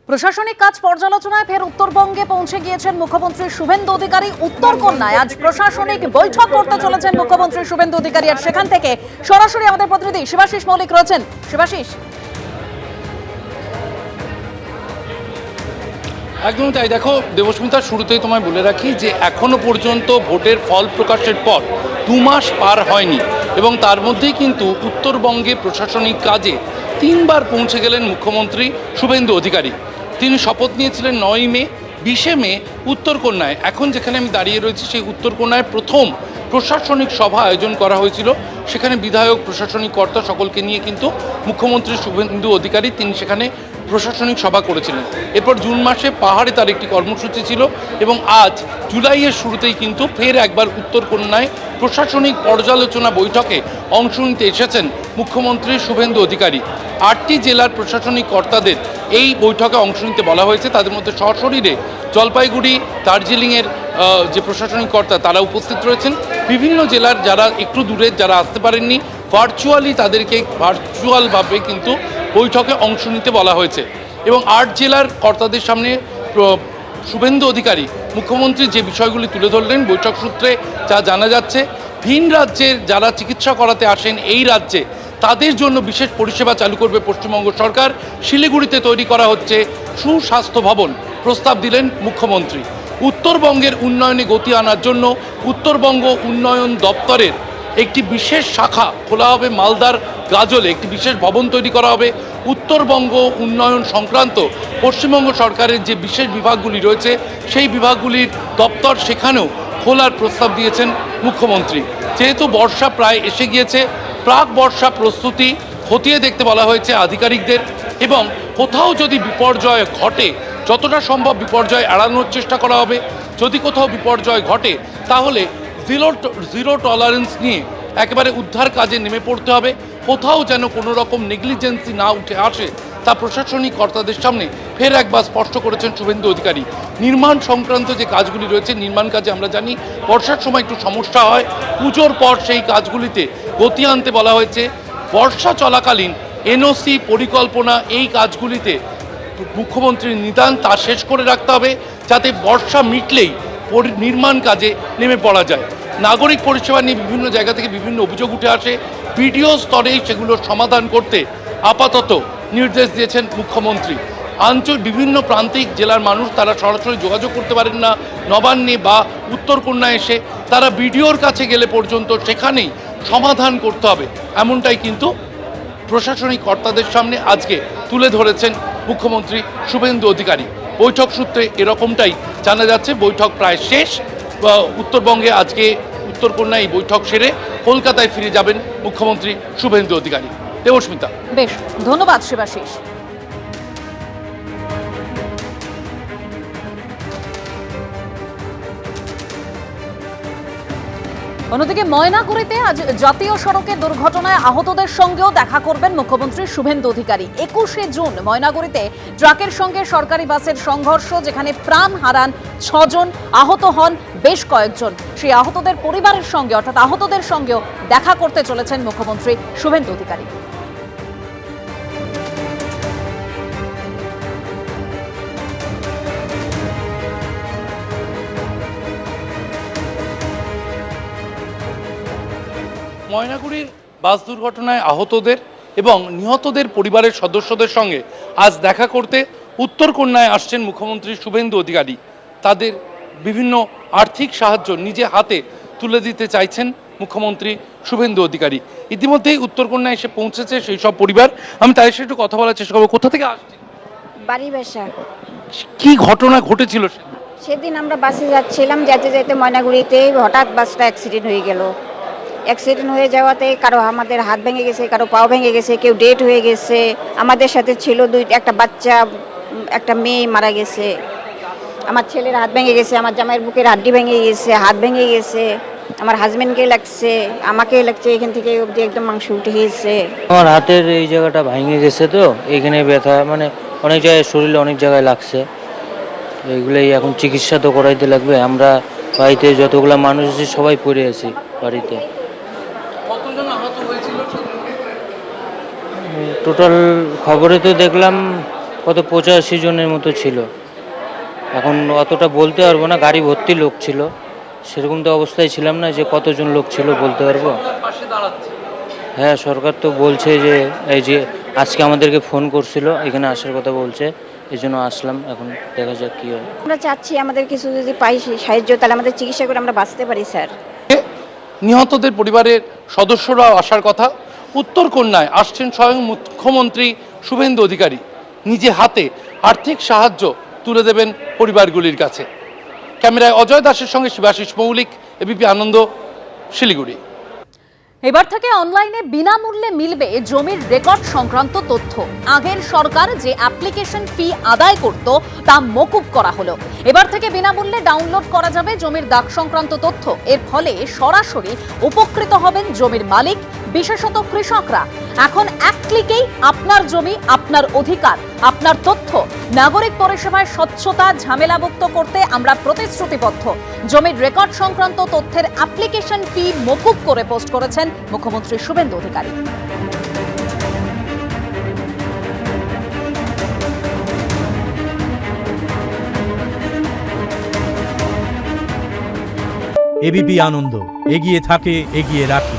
প্রশাসনিক কাজ পর্যালোচনায় ফের উত্তরবঙ্গে পৌঁছে গিয়েছেন মুখ্যমন্ত্রী শুভেন্দু অধিকারী। উত্তরকন্যায় আজ প্রশাসনিক বৈঠক করতে চলেছেন মুখ্যমন্ত্রী শুভেন্দু অধিকারী। আর সেখান থেকে সরাসরি আমাদের প্রতিনিধি শিবাশিস মৌলিক রয়েছেন। শিবাশিস, একদম তাই। দেখো দেবস্মিতা, শুরুতেই তোমায় বলে রাখি যে এখনো পর্যন্ত ভোটের ফল প্রকাশের পর 2 মাস পার হয়নি এবং তার মধ্যেই কিন্তু উত্তরবঙ্গে প্রশাসনিক কাজে 3 বার পৌঁছে গেলেন মুখ্যমন্ত্রী শুভেন্দু অধিকারী। তিনি শপথ নিয়েছিলেন 9 মে, 20 মে উত্তরকন্যায়। এখন যেখানে আমি দাঁড়িয়ে রয়েছি সেই উত্তরকন্যায় প্রথম প্রশাসনিক সভা আয়োজন করা হয়েছিল। সেখানে বিধায়ক, প্রশাসনিক কর্তা সকলকে নিয়ে কিন্তু মুখ্যমন্ত্রী শুভেন্দু অধিকারী তিনি সেখানে প্রশাসনিক সভা করেছিলেন। এরপর জুন মাসে পাহাড়ে তার একটি কর্মসূচি ছিল এবং আজ জুলাইয়ের শুরুতেই কিন্তু ফের একবার উত্তরকন্যায় প্রশাসনিক পর্যালোচনা বৈঠকে অংশ নিতে এসেছেন মুখ্যমন্ত্রী শুভেন্দু অধিকারী। 8টি জেলার প্রশাসনিক কর্তাদের এই বৈঠকে অংশ নিতে বলা হয়েছে। তাদের মধ্যে সশরীরে জলপাইগুড়ি, দার্জিলিংয়ের যে প্রশাসনিক কর্তা তারা উপস্থিত রয়েছেন। বিভিন্ন জেলার যারা একটু দূরের যারা আসতে পারেননি, ভার্চুয়ালি তাদেরকে ভার্চুয়ালভাবে কিন্তু বৈঠকে অংশ নিতে বলা হয়েছে। এবং 8 জেলার কর্তাদের সামনে শুভেন্দু অধিকারী মুখ্যমন্ত্রী যে বিষয়গুলি তুলে ধরলেন, বৈঠক সূত্রে যা জানা যাচ্ছে, ভিন রাজ্যের যারা চিকিৎসা করাতে আসেন এই রাজ্যে তাদের জন্য বিশেষ পরিষেবা চালু করবে পশ্চিমবঙ্গ সরকার। শিলিগুড়িতে তৈরি করা হচ্ছে সুস্বাস্থ্য ভবন, প্রস্তাব দিলেন মুখ্যমন্ত্রী। উত্তরবঙ্গের উন্নয়নে গতি আনার জন্য উত্তরবঙ্গ উন্নয়ন দপ্তরের একটি বিশেষ শাখা খোলা হবে। মালদার গাজলে একটি বিশেষ ভবন তৈরি করা হবে। উত্তরবঙ্গ উন্নয়ন সংক্রান্ত পশ্চিমবঙ্গ সরকারের যে বিশেষ বিভাগগুলি রয়েছে সেই বিভাগগুলির দপ্তর সেখানেও খোলার প্রস্তাব দিয়েছেন মুখ্যমন্ত্রী। যেহেতু বর্ষা প্রায় এসে গিয়েছে, প্রাক বর্ষা প্রস্তুতি খতিয়ে দেখতে বলা হয়েছে আধিকারিকদের এবং কোথাও যদি বিপর্যয় ঘটে যতটা সম্ভব বিপর্যয় এড়ানোর চেষ্টা করা হবে। যদি কোথাও বিপর্যয় ঘটে তাহলে জিরো টলারেন্স নিয়ে একেবারে উদ্ধার কাজে নেমে পড়তে হবে। কোথাও যেন কোনো রকম নেগলিজেন্সি না উঠে আসে তা প্রশাসনিক কর্তাদের সামনে ফের একবার স্পষ্ট করেছেন শুভেন্দু অধিকারী। নির্মাণ সংক্রান্ত যে কাজগুলি রয়েছে, নির্মাণ কাজে আমরা জানি বর্ষার সময় একটু সমস্যা হয়, পুজোর পর সেই কাজগুলিতে গতি আনতে বলা হয়েছে। বর্ষা চলাকালীন এনওসি পরিকল্পনা এই কাজগুলিতে মুখ্যমন্ত্রীর নিদান তা শেষ করে রাখতে হবে যাতে বর্ষা মিটলেই নির্মাণ কাজে নেমে পড়া যায়। নাগরিক পরিষেবা নিয়ে বিভিন্ন জায়গা থেকে বিভিন্ন অভিযোগ উঠে আসে, বিডিও স্তরেই সেগুলোর সমাধান করতে আপাতত নির্দেশ দিয়েছেন মুখ্যমন্ত্রী। বিভিন্ন প্রান্তিক জেলার মানুষ তারা সরাসরি যোগাযোগ করতে পারেন না নবান্নে বা উত্তরকন্যায় এসে, তারা বিডিওর কাছে গেলে পর্যন্ত সেখানেই সমাধান করতে হবে, এমনটাই কিন্তু প্রশাসনিক কর্তাদের সামনে আজকে তুলে ধরেছেন মুখ্যমন্ত্রী শুভেন্দু অধিকারী। বৈঠক সূত্রে এরকমটাই জানা যাচ্ছে। বৈঠক প্রায় শেষ। উত্তরবঙ্গে আজকে উত্তরকন্যায় এই বৈঠক সেরে কলকাতায় ফিরে যাবেন মুখ্যমন্ত্রী শুভেন্দু অধিকারী। দেবস্মিতা, বেশ, ধন্যবাদ শিবাশিস। অন্যদিকে ময়নাগুড়িতে আজ জাতীয় সড়কে দুর্ঘটনায় আহতদের সঙ্গেও দেখা করবেন মুখ্যমন্ত্রী শুভেন্দু অধিকারী। 21শে জুন ময়নাগুড়িতে ট্রাকের সঙ্গে সরকারি বাসের সংঘর্ষ, যেখানে প্রাণ হারান 6 জন, আহত হন বেশ কয়েকজন। সেই আহতদের পরিবারের সঙ্গে অর্থাৎ আহতদের সঙ্গেও দেখা করতে চলেছেন মুখ্যমন্ত্রী শুভেন্দু অধিকারী। ময়নাগুড়ির বাস দুর্ঘটনায় আহতদের এবং নিহতদের পরিবারের সদস্যদের সঙ্গে আজ দেখা করতে উত্তরকন্যায় আসছেন মুখ্যমন্ত্রী শুভেন্দু অধিকারী। তাদের বিভিন্ন আর্থিক সাহায্য নিজে হাতে তুলে দিতে চাইছেন মুখ্যমন্ত্রী শুভেন্দু অধিকারী। ইতিমধ্যেই উত্তরকন্যায় এসে পৌঁছেছে সেই সব পরিবার। আমি তাদের সাথে একটু কথা বলার চেষ্টা করবো। কোথা থেকে আসছে? বাড়ি বাসা। কি ঘটনা ঘটেছিল? সেদিন আমরা বাসে যাচ্ছিলাম, যেতে যেতে ময়নাগুড়িতে হঠাৎ বাসটা অ্যাক্সিডেন্ট হয়ে গেল। অ্যাক্সিডেন্ট হয়ে যাওয়াতে কারো আমাদের হাত ভেঙে গেছে, কারো পাও ভেঙে গেছে, কেউ ডেড হয়ে গেছে। আমাদের সাথে ছিল একটা বাচ্চা, একটা মেয়ে মারা গেছে। আমার ছেলের হাত ভেঙে গেছে, আমার জামাইয়ের বুকের হাড্ডি ভেঙে গেছে, হাত ভেঙে গেছে, আমার হাজবেন্ডকে লাগছে, আমাকে লাগছে, এখান থেকে অবধি একদম মাংস উঠে গেছে। আমার হাতের এই জায়গাটা ভেঙে গেছে, তো এখানে ব্যথা, মানে অনেক জায়গায় শরীরে অনেক জায়গায় লাগছে। এইগুলোই এখন চিকিৎসা তো করাইতে লাগবে। আমরা বাড়িতে যতগুলো মানুষ আছে সবাই পড়ে আছি বাড়িতে। কতজন আহত হয়েছিল? টোটাল খবরে তো দেখলাম কত 85 জনের মতো ছিল। এখন অতটা বলতে পারবো না, গাড়ি ভর্তি লোক ছিল, সেরকম তো অবস্থায় ছিলাম না যে কতজন লোক ছিল বলতে পারবো। পাশে দাঁড়াচ্ছে। হ্যাঁ, সরকার তো বলছে যে এই যে আজকে আমাদেরকে ফোন করছিল, এখানে আসার কথা বলছে, এই জন্য আসলাম। এখন দেখা যাক কী হয়। আমরা চাচ্ছি আমাদের কিছু যদি পাই সাহায্য, তাহলে আমাদের চিকিৎসা করে আমরা বাঁচতে পারি স্যার। নিহতদের পরিবারের সদস্যরাও আসার কথা। উত্তরকন্যায় আসছেন স্বয়ং মুখ্যমন্ত্রী শুভেন্দু অধিকারী, নিজে হাতে আর্থিক সাহায্য তুলে দেবেন পরিবারগুলির কাছে। ক্যামেরায় অজয় দাসের সঙ্গে শিবাশিস মৌলিক, এবিপি আনন্দ, শিলিগুড়ি। এবার থেকে অনলাইনে বিনামূল্যে মিলবে জমির রেকর্ড সংক্রান্ত তথ্য। আগের সরকার যে অ্যাপ্লিকেশন ফি আদায় করত তা মকুব করা হলো। এবার থেকে বিনামূল্যে ডাউনলোড করা যাবে জমির দাগ সংক্রান্ত তথ্য। এর ফলে সরাসরি উপকৃত হবেন জমির মালিক, বিশেষত কৃষকরা। এখন এক ক্লিকেই আপনার জমি, আপনার অধিকার, আপনার তথ্য। নাগরিক পরিষেবায় স্বচ্ছতা ঝামেলামুক্ত করতে আমরা প্রতিশ্রুতিবদ্ধ। জমির রেকর্ড সংক্রান্ত তথ্যের অ্যাপ্লিকেশন ফি মকুব করে পোস্ট করেছেন মুখ্যমন্ত্রী শুভেন্দু অধিকারী। এবিপি আনন্দ, এগিয়ে থাকে, এগিয়ে রাখে।